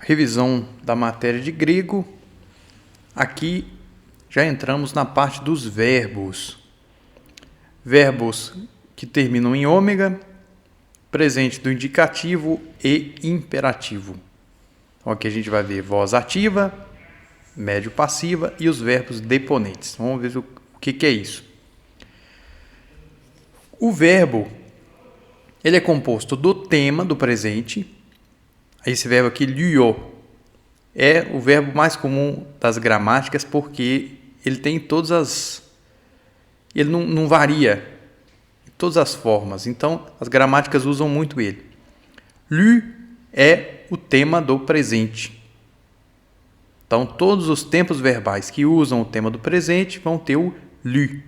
revisão da matéria de grego. Aqui já entramos na parte dos verbos. Verbos que terminam em ômega, presente do indicativo e imperativo. Então, aqui a gente vai ver voz ativa, médio passiva e os verbos deponentes. Vamos ver o que é isso. O verbo, ele é composto do tema do presente. Esse verbo aqui, lyo, é o verbo mais comum das gramáticas porque ele tem todas as... Ele não varia em todas as formas. Então, as gramáticas usam muito ele. Lyu é o tema do presente. Então, todos os tempos verbais que usam o tema do presente vão ter o lyu.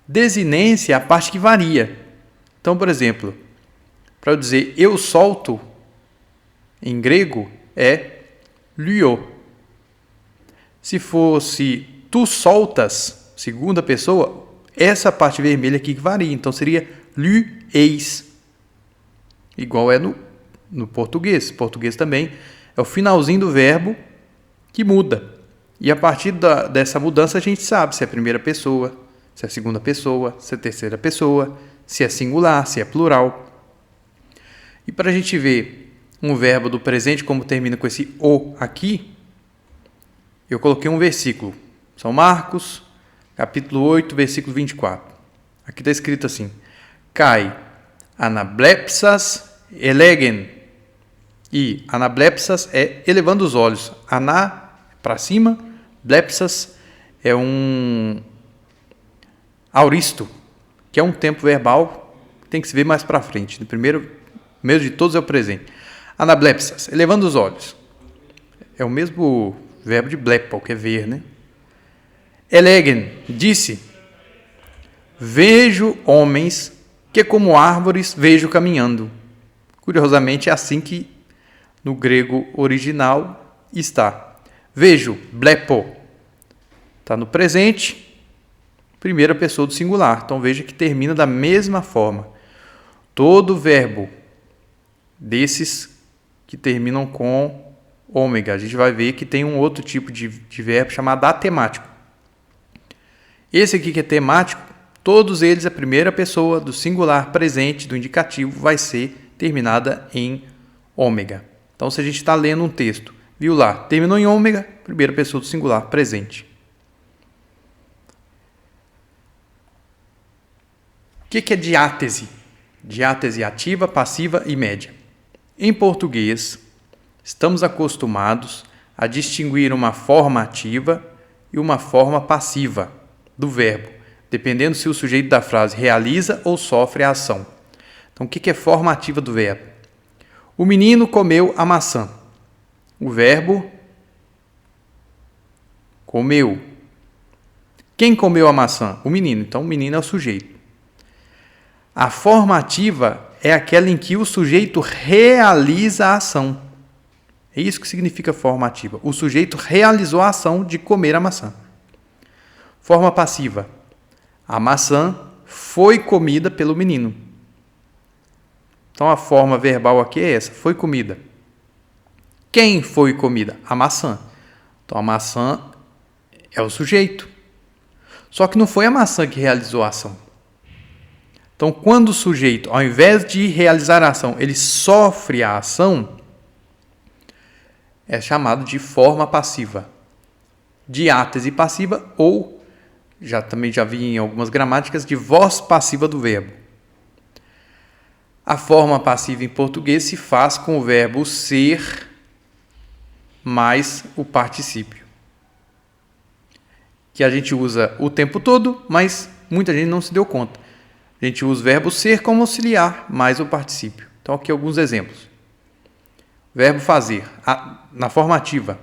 Desinência é a parte que varia. Então, por exemplo, para eu dizer eu solto, em grego, é lyo. Se fosse tu soltas, segunda pessoa, essa parte vermelha aqui que varia. Então, seria lyeis. Igual é no português. Português também é o finalzinho do verbo que muda. E a partir dessa mudança, a gente sabe se é a primeira pessoa, se é a segunda pessoa, se é a terceira pessoa, se é singular, se é plural. E para a gente ver um verbo do presente, como termina com esse o aqui, eu coloquei um versículo. São Marcos, capítulo 8, versículo 24. Aqui está escrito assim: Kai anablepsas elegen. E anablepsas é elevando os olhos. Ana, para cima, blepsas é um auristo, que é um tempo verbal que tem que se ver mais para frente. O primeiro de todos é o presente. Anablepsas, elevando os olhos. É o mesmo verbo de blepo, que é ver, né? Elegen, disse: vejo homens que como árvores vejo caminhando. Curiosamente, é assim que no grego original está. Vejo, blepo, está no presente, primeira pessoa do singular. Então, veja que termina da mesma forma. Todo verbo desses que terminam com ômega, a gente vai ver que tem um outro tipo de verbo chamado atemático. Esse aqui que é temático, todos eles, a primeira pessoa do singular presente do indicativo vai ser terminada em ômega. Então, se a gente está lendo um texto, viu lá, terminou em ômega, primeira pessoa do singular presente. O que é diátese? Diátese ativa, passiva e média. Em português, estamos acostumados a distinguir uma forma ativa e uma forma passiva do verbo, dependendo se o sujeito da frase realiza ou sofre a ação. Então, o que é forma ativa do verbo? O menino comeu a maçã. O verbo comeu. Quem comeu a maçã? O menino. Então, o menino é o sujeito. A forma ativa é aquela em que o sujeito realiza a ação. É isso que significa forma ativa. O sujeito realizou a ação de comer a maçã. Forma passiva. A maçã foi comida pelo menino. Então, a forma verbal aqui é essa. Foi comida. Quem foi comida? A maçã. Então, a maçã é o sujeito. Só que não foi a maçã que realizou a ação. Então, quando o sujeito, ao invés de realizar a ação, ele sofre a ação, é chamado de forma passiva. Diátese passiva ou, também já vi em algumas gramáticas, de voz passiva do verbo. A forma passiva em português se faz com o verbo ser mais o particípio, que a gente usa o tempo todo, mas muita gente não se deu conta. A gente usa o verbo ser como auxiliar mais o particípio. Então, aqui alguns exemplos. Verbo fazer. Na forma ativa,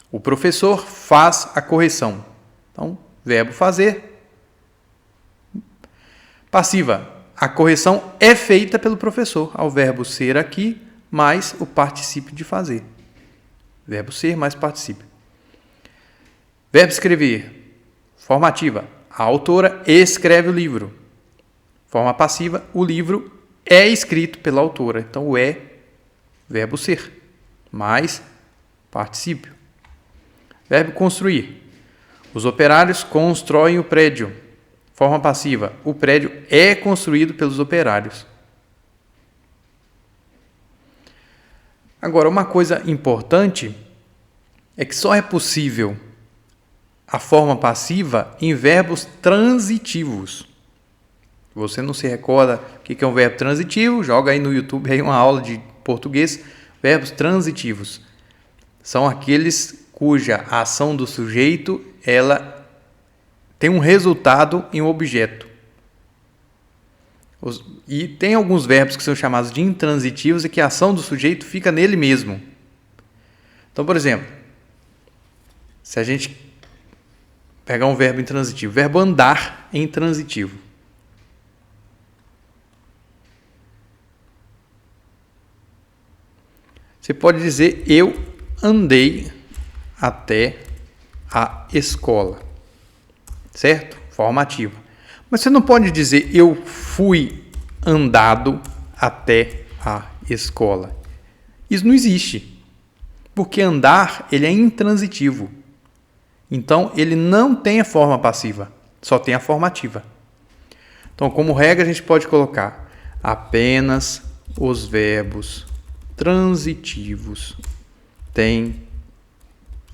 o professor faz a correção. Então, verbo fazer. Passiva. A correção é feita pelo professor. Ao verbo ser aqui, mais o particípio de fazer. Verbo ser mais particípio. Verbo escrever. Forma ativa. A autora escreve o livro. Forma passiva, o livro é escrito pela autora. Então, o é, verbo ser. mais particípio. Verbo construir. Os operários constroem o prédio. Forma passiva. O prédio é construído pelos operários. Agora, uma coisa importante é que só é possível a forma passiva em verbos transitivos. Você não se recorda o que é um verbo transitivo? Joga aí no YouTube aí uma aula de português. Verbos transitivos são aqueles cuja ação do sujeito ela tem um resultado em um objeto. E tem alguns verbos que são chamados de intransitivos e que a ação do sujeito fica nele mesmo. Então, por exemplo, se a gente pegar um verbo intransitivo, verbo andar é intransitivo. Você pode dizer, eu andei até a escola. Certo? Formativa. Mas você não pode dizer, eu fui andado até a escola. Isso não existe. Porque andar, ele é intransitivo. Então, ele não tem a forma passiva. Só tem a formativa. Então, como regra, a gente pode colocar apenas os verbos transitivos têm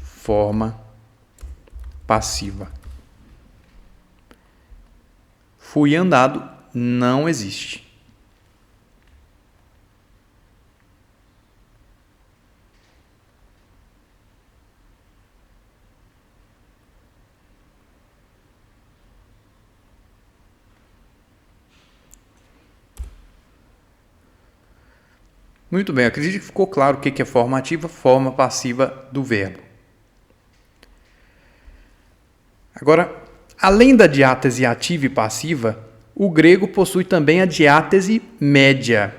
forma passiva. Fui andado não existe. Muito bem, acredito que ficou claro o que é formativa, forma passiva do verbo. Agora, além da diátese ativa e passiva, o grego possui também a diátese média.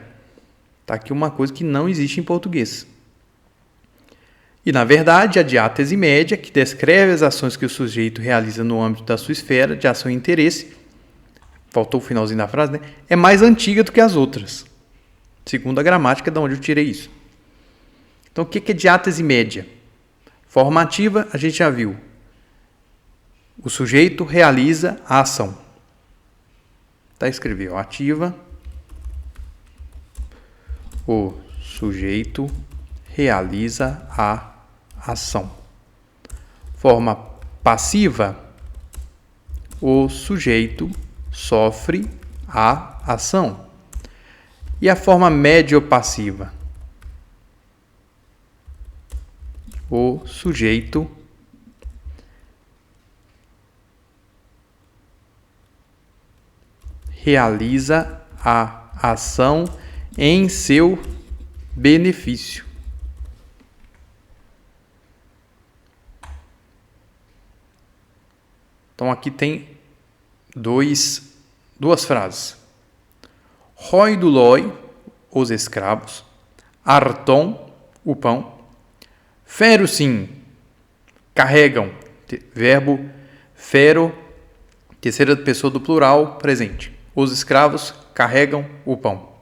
Está aqui uma coisa que não existe em português. E, na verdade, a diátese média, que descreve as ações que o sujeito realiza no âmbito da sua esfera de ação e interesse, faltou o finalzinho da frase, né? É mais antiga do que as outras. Segundo a gramática, de onde eu tirei isso. Então, o que é diátese média? Formativa, a gente já viu. O sujeito realiza a ação. Está escrito, ativa. O sujeito realiza a ação. Forma passiva, o sujeito sofre a ação. E a forma médio-passiva? O sujeito realiza a ação em seu benefício. Então, aqui tem duas frases. Roi do loi, os escravos. Arton, o pão. Fero sim, carregam. Verbo fero, terceira pessoa do plural, presente. Os escravos carregam o pão.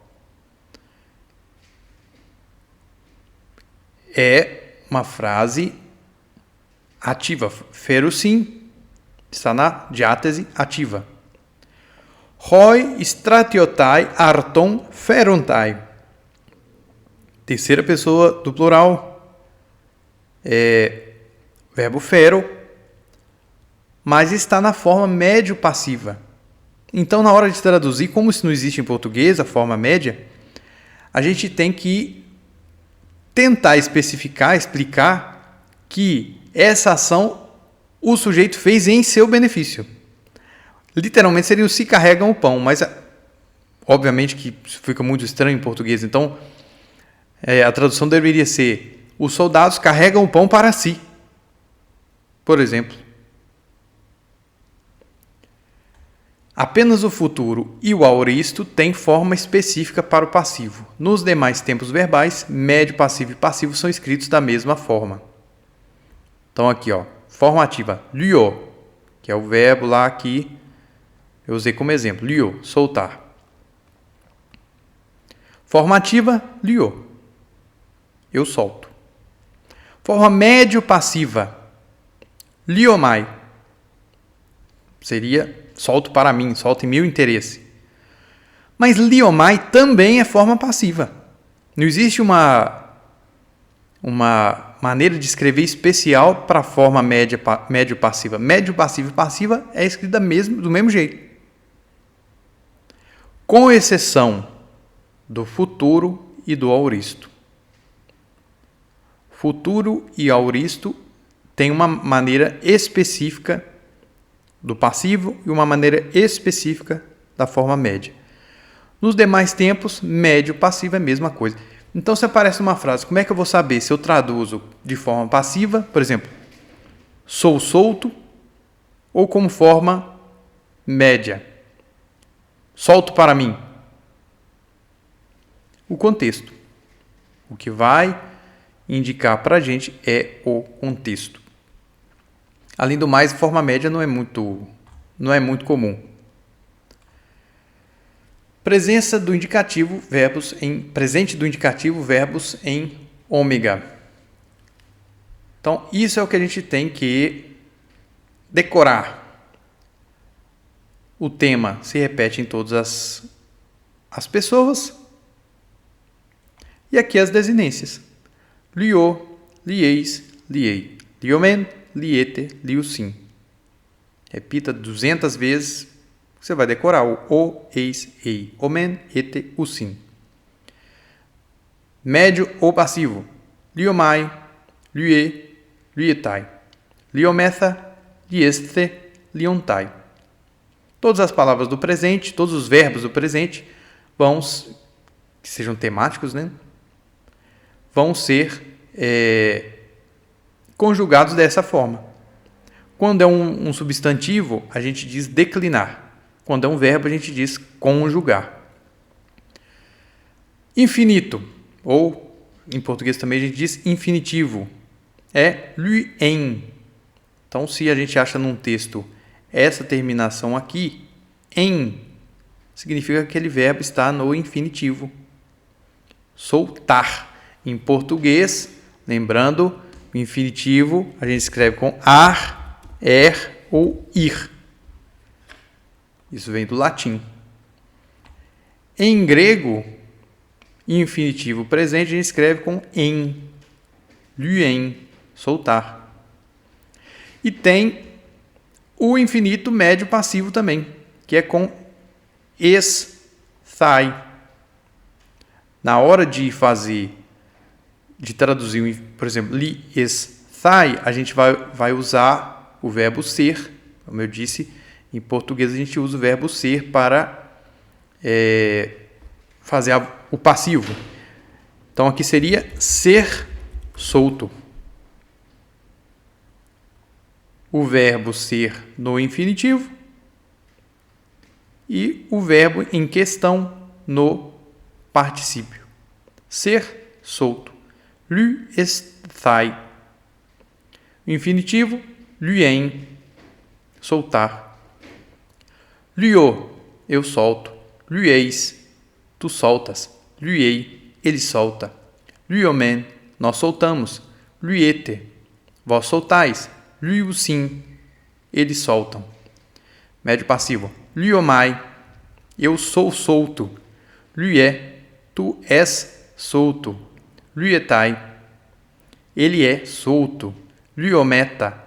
É uma frase ativa. Fero sim, está na diátese ativa. Roi stratiotai arton ferontai. Terceira pessoa do plural. Verbo fero, mas está na forma médio-passiva. Então, na hora de traduzir, como isso não existe em português, a forma média, a gente tem que tentar especificar, explicar que essa ação o sujeito fez em seu benefício. Literalmente seria o se carregam o pão, mas obviamente que isso fica muito estranho em português. Então, a tradução deveria ser os soldados carregam o pão para si. Por exemplo. Apenas o futuro e o aoristo têm forma específica para o passivo. Nos demais tempos verbais, médio, passivo e passivo são escritos da mesma forma. Então aqui, formativa, liu, que é o verbo lá que eu usei como exemplo. Liu, soltar. Formativa, liu, eu solto. Forma médio-passiva. Liomai. Seria solto para mim, solto em meu interesse. Mas liomai também é forma passiva. Não existe uma maneira de escrever especial para a forma médio-passiva. Médio-passiva e passiva é escrita do mesmo jeito. Com exceção do futuro e do auristo. Futuro e auristo têm uma maneira específica do passivo e uma maneira específica da forma média. Nos demais tempos, médio-passivo é a mesma coisa. Então, se aparece uma frase, como é que eu vou saber se eu traduzo de forma passiva, por exemplo, sou solto, ou como forma média, solto para mim? O contexto. O que vai indicar para a gente é o contexto. Além do mais, forma média não é muito comum. Presença do indicativo, presente do indicativo, verbos em ômega. Então, isso é o que a gente tem que decorar. O tema se repete em todas as pessoas. E aqui as desinências. Liô, lieis, liei. Liomen, liete, liusim. Repita 200 vezes. Você vai decorar o, eis, ei. Omen, ete, usim. Médio ou passivo. Liomai, liue, lietai. Liometha, lieste, liontai. Todas as palavras do presente, todos os verbos do presente que sejam temáticos, né? Vão ser conjugados dessa forma. Quando é um substantivo, a gente diz declinar. Quando é um verbo, a gente diz conjugar. Infinito, ou em português também a gente diz infinitivo, é luem. Então, se a gente acha num texto essa terminação aqui, em, significa que aquele verbo está no infinitivo. Soltar. Em português, lembrando, o infinitivo a gente escreve com ar, ou ir. Isso vem do latim. Em grego, infinitivo presente a gente escreve com em, luen, soltar. E tem o infinito médio passivo também, que é com thai. Na hora de traduzir, por exemplo, li thai, a gente vai usar o verbo ser. Como eu disse, em português a gente usa o verbo ser para fazer o passivo. Então aqui seria ser solto. O verbo ser no infinitivo e o verbo em questão no particípio. Ser solto. Luesthai. Infinitivo, luen, soltar. Luo, eu solto. Lueis, tu soltas. Luei, ele solta. Luomen, nós soltamos. Luete, vós soltais. Luusim, eles soltam. Médio passivo. Luomai, eu sou solto. Lué, tu és solto. Luetai, ele é solto. Luometa,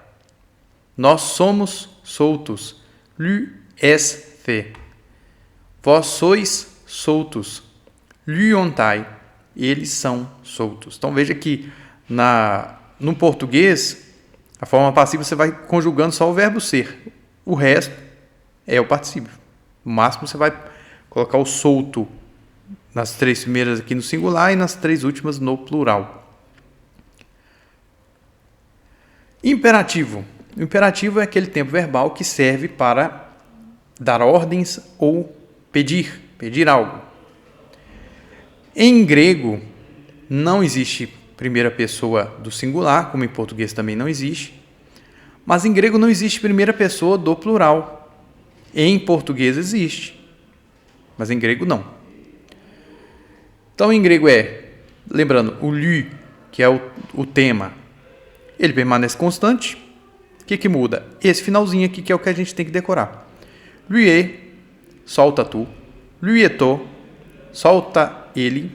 nós somos soltos. Lueste, vós sois soltos. Luontai, eles são soltos. Então veja que no português, a forma passiva você vai conjugando só o verbo ser. O resto é o particípio. No máximo você vai colocar o solto nas 3 primeiras aqui no singular e nas 3 últimas no plural. Imperativo. O imperativo é aquele tempo verbal que serve para dar ordens ou pedir algo. Em grego, não existe primeira pessoa do singular, como em português também não existe, mas em grego não existe primeira pessoa do plural. Em português existe, mas em grego não. Então, em grego lembrando, o lü, que é o tema, ele permanece constante. O que muda? Esse finalzinho aqui, que é o que a gente tem que decorar. Lui est, solta tu. Lui est to, solta ele.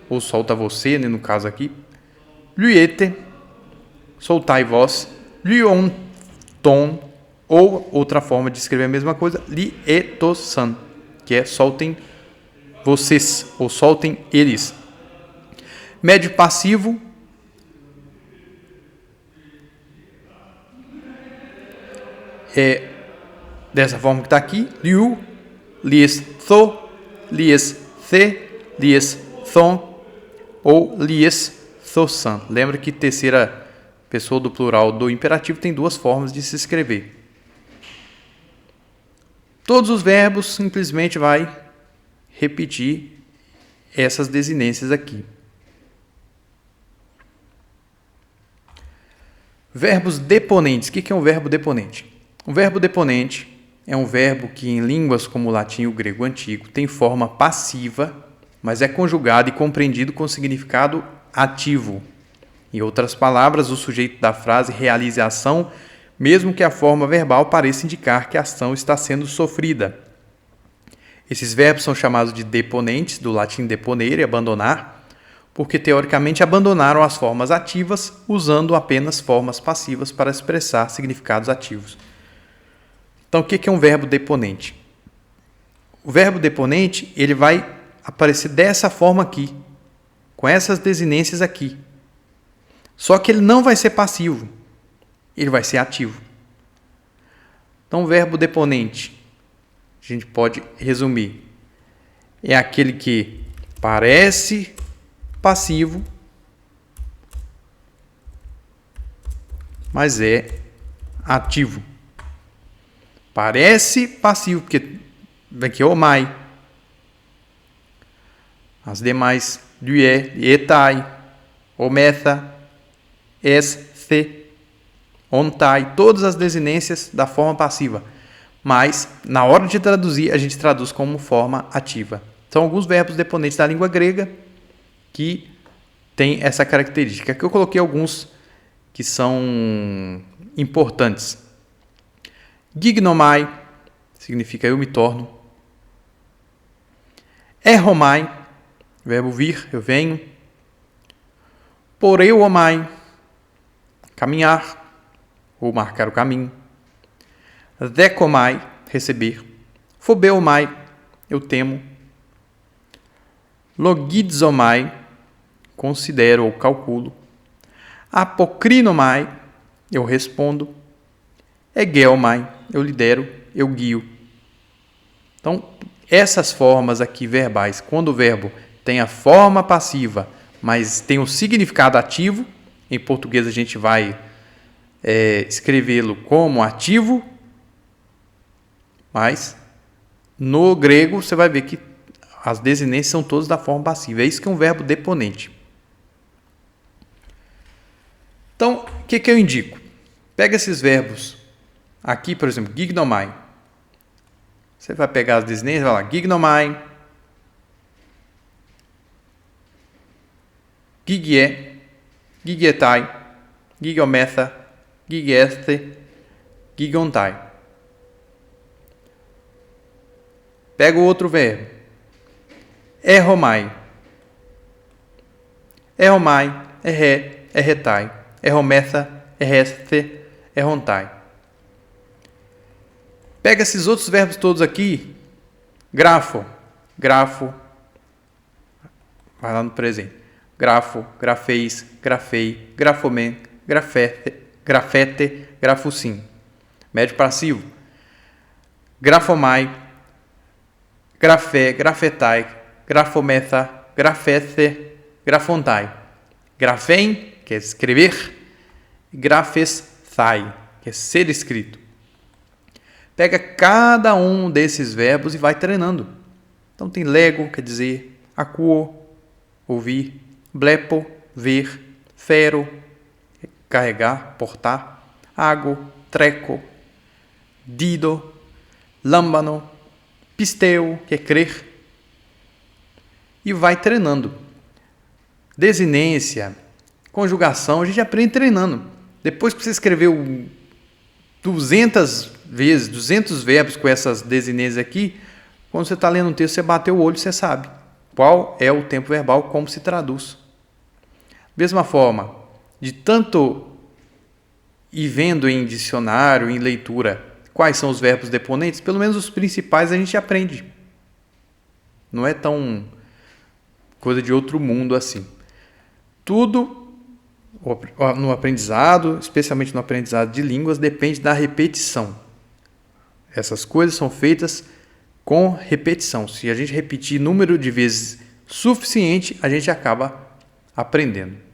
Ou solta você, né, no caso aqui. Lui ete, soltai vós. Lui on ton, ou outra forma de escrever a mesma coisa, li etosan, que é soltem vocês, ou soltem eles. Médio passivo é dessa forma que está aqui: liu, lies tho, lies the, lies thon ou lies thosan. Lembra que terceira pessoa do plural do imperativo tem duas formas de se escrever. Todos os verbos simplesmente vai repetir essas desinências aqui. Verbos deponentes. O que é um verbo deponente? Um verbo deponente é um verbo que em línguas como o latim e o grego antigo tem forma passiva, mas é conjugado e compreendido com significado ativo. Em outras palavras, o sujeito da frase realiza a ação, mesmo que a forma verbal pareça indicar que a ação está sendo sofrida. Esses verbos são chamados de deponentes, do latim deponere, abandonar, porque teoricamente abandonaram as formas ativas, usando apenas formas passivas para expressar significados ativos. Então, o que é um verbo deponente? O verbo deponente ele vai aparecer dessa forma aqui, com essas desinências aqui. Só que ele não vai ser passivo, ele vai ser ativo. Então, o verbo deponente, a gente pode resumir, é aquele que parece passivo, mas é ativo. Parece passivo, porque vem aqui omai. As demais, lui, etai, ometha, se, ontai, todas as desinências da forma passiva. Mas, na hora de traduzir, a gente traduz como forma ativa. São alguns verbos deponentes da língua grega que têm essa característica. Aqui eu coloquei alguns que são importantes. Gignomai significa eu me torno. Erromai, verbo vir, eu venho. Poreuomai, caminhar ou marcar o caminho. Decomai, receber. Fobeomai, eu temo. Logizomai, considero ou calculo. Apocrinomai, eu respondo. Egeomai, eu lidero, eu guio. Então, essas formas aqui verbais, quando o verbo tem a forma passiva, mas tem um significado ativo, em português a gente vai escrevê-lo como ativo, mas no grego você vai ver que as desinências são todas da forma passiva. É isso que é um verbo deponente. Então, o que eu indico? Pega esses verbos aqui, por exemplo, gignomai. Você vai pegar as desinências e vai lá, gignomai, gigie, gigietai, gigiometha, gigieste, gigontai. Pega o outro verbo. Erromai. Erromai, erré, erretai. Errometha, erreste, errontai. Pega esses outros verbos todos aqui. Grafo, grafo. Vai lá no presente. Grafo, grafeis, grafei, grafomen, grafete, grafete, grafusim. Médio passivo. Grafomai, grafé, grafetai, grafometha, grafete, grafontai. Grafem, que é escrever, grafesthai, que é ser escrito. Pega cada um desses verbos e vai treinando. Então tem lego, quer dizer acuo, ouvir, blepo, ver, fero, carregar, portar, ago, treco, dido, lambano, pisteu, que é crer, e vai treinando. Desinência, Conjugação a gente aprende treinando. Depois que você escreveu 200 vezes, 200 verbos com essas desinências aqui, quando você está lendo um texto, você bateu o olho, você sabe qual é o tempo verbal, como se traduz. Mesma forma, de tanto ir vendo em dicionário, em leitura, quais são os verbos deponentes, pelo menos os principais a gente aprende. Não é tão coisa de outro mundo assim. Tudo no aprendizado, especialmente no aprendizado de línguas, depende da repetição. Essas coisas são feitas com repetição. Se a gente repetir número de vezes suficiente, a gente acaba aprendendo.